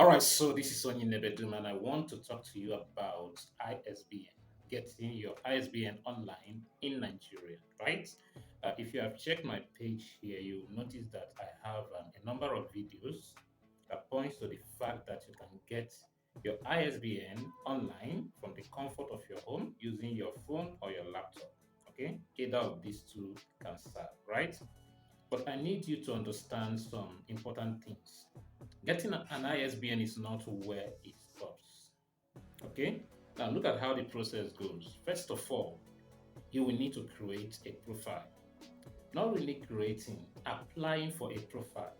All right, so this is Sonny Nebedum, and I want to talk to you about ISBN, getting your ISBN online in Nigeria, right? If you have checked my page here, you'll notice that I have a number of videos that points to the fact that you can get your ISBN online from the comfort of your home using your phone or your laptop. Okay, either of these two can serve, right? But I need you to understand some important things. Getting an ISBN is not where it stops. Okay? Now look at how the process goes. First of all, you will need to create a profile. Not really creating, applying for a profile,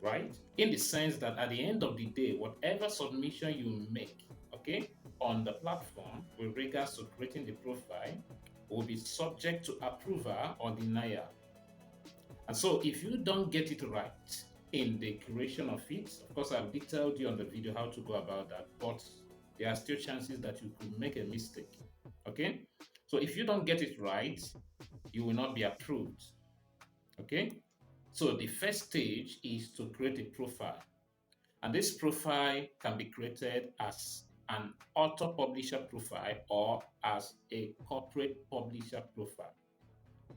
right? In the sense that at the end of the day, whatever submission you make, okay, on the platform with regards to creating the profile will be subject to approval or denial. And so if you don't get it right in the creation of it, of course, I've detailed you on the video how to go about that, but there are still chances that you could make a mistake. Okay? So if you don't get it right, you will not be approved. Okay? So the first stage is to create a profile. And this profile can be created as an author publisher profile or as a corporate publisher profile.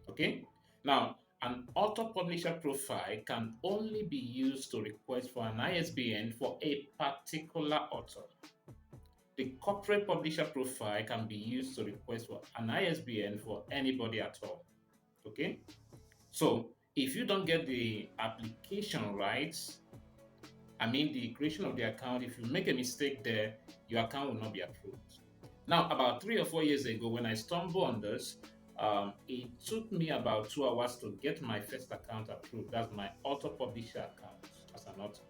Okay. Now, an author publisher profile can only be used to request for an ISBN for a particular author. The corporate publisher profile can be used to request for an ISBN for anybody at all. Okay. So, if you don't get the application rights, I mean the creation of the account, if you make a mistake there, your account will not be approved. Now, about 3 or 4 years ago, when I stumbled on this, it took me about 2 hours to get my first account approved. That's my auto publisher account as an author.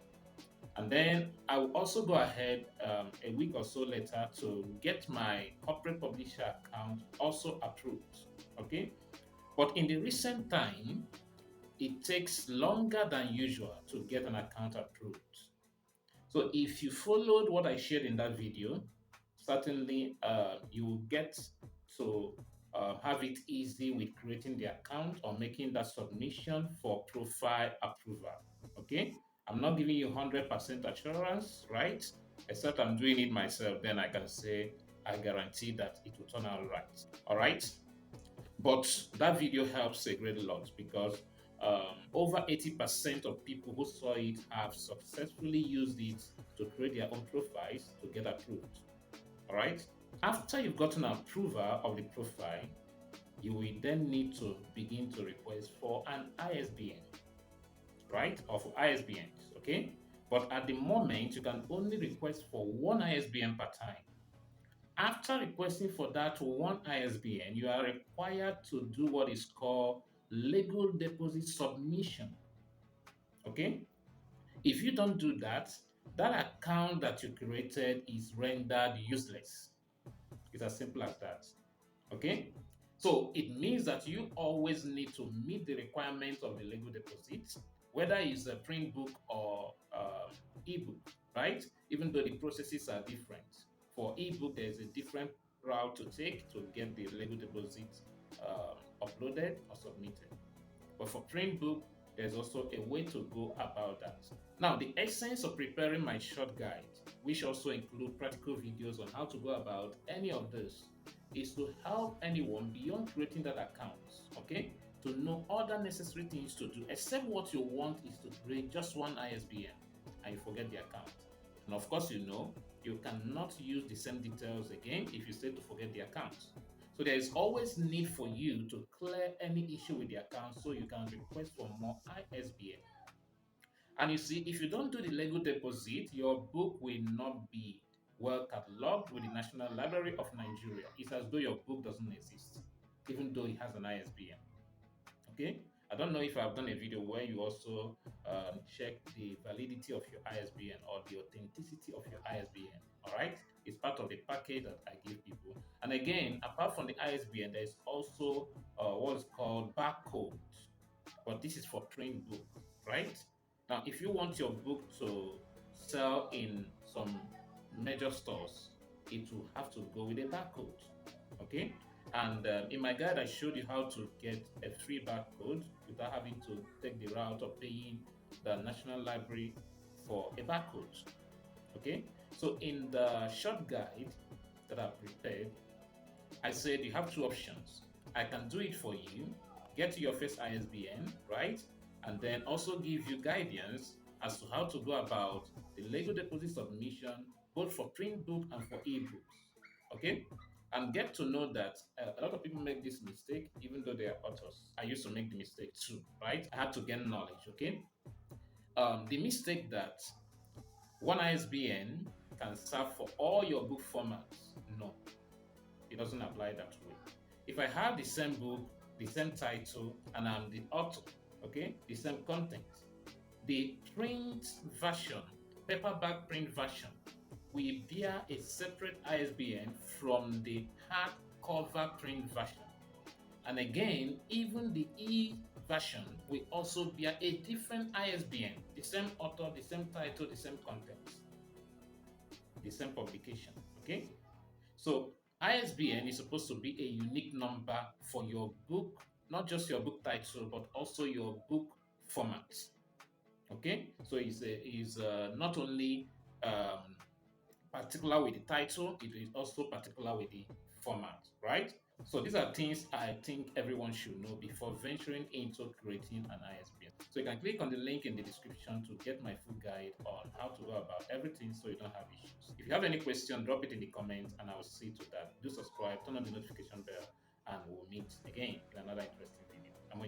And then I will also go ahead a week or so later to get my corporate publisher account also approved. Okay. But in the recent time, it takes longer than usual to get an account approved. So if you followed what I shared in that video, certainly you will get to have it easy with creating the account or making that submission for profile approval. Okay, I'm not giving you 100% assurance, right? Except I'm doing it myself, then I can say I guarantee that it will turn out right. All right. But that video helps a great lot because over 80% of people who saw it have successfully used it to create their own profiles to get approved. All right. After you've gotten approval of the profile, you will then need to begin to request for an ISBN, right? Or for ISBNs, okay? But at the moment, you can only request for one ISBN per time. After requesting for that one ISBN, you are required to do what is called legal deposit submission. Okay? If you don't do that, that account that you created is rendered useless. It's as simple as that. Okay? So it means that you always need to meet the requirements of the legal deposit, whether it's a print book or ebook, right? Even though the processes are different. For ebook, there's a different route to take to get the legal deposit uploaded or submitted. But for print book, there's also a way to go about that. Now, the essence of preparing my short guide, which also include practical videos on how to go about any of this, is to help anyone beyond creating that account, okay, to know other necessary things to do, except what you want is to create just one ISBN and you forget the account. And of course, you cannot use the same details again if you say to forget the account. So there is always need for you to clear any issue with the account so you can request for more ISBN. And you see, if you don't do the legal deposit, your book will not be well cataloged with the National Library of Nigeria. It's as though your book doesn't exist, even though it has an ISBN. Okay? I don't know if I've done a video where you also check the validity of your ISBN or the authenticity of your ISBN. All right? It's part of the package that I give people. And again, apart from the ISBN, there's also what's called barcode. But this is for print book, right? Now, if you want your book to sell in some major stores, it will have to go with a barcode. Okay? And in my guide, I showed you how to get a free barcode without having to take the route of paying the National Library for a barcode. Okay, so in the short guide that I've prepared, I said you have two options. I can do it for you, get your first ISBN, right? And then also give you guidance as to how to go about the legal deposit submission, both for print book and for ebooks. Okay? And get to know that a lot of people make this mistake, even though they are authors. I used to make the mistake too, right? I had to gain knowledge, okay? The mistake that one ISBN can serve for all your book formats. No, it doesn't apply that way. If I have the same book, the same title, and I'm the author, okay, the same content, the print version, paperback print version, will bear a separate ISBN from the hardcover print version. And again, even the e version will also bear a different ISBN, the same author, the same title, the same content, the same publication. Okay? So ISBN is supposed to be a unique number for your book, not just your book title, but also your book format. Okay, so it's not only um, particular with the title, it is also particular with the format, right? So these are things I think everyone should know before venturing into creating an ISBN. So you can click on the link in the description to get my full guide on how to go about everything so you don't have issues. If you have any question, drop it in the comments and I will see to that. Do subscribe, turn on the notification bell, and we'll meet again in another interesting video. I'm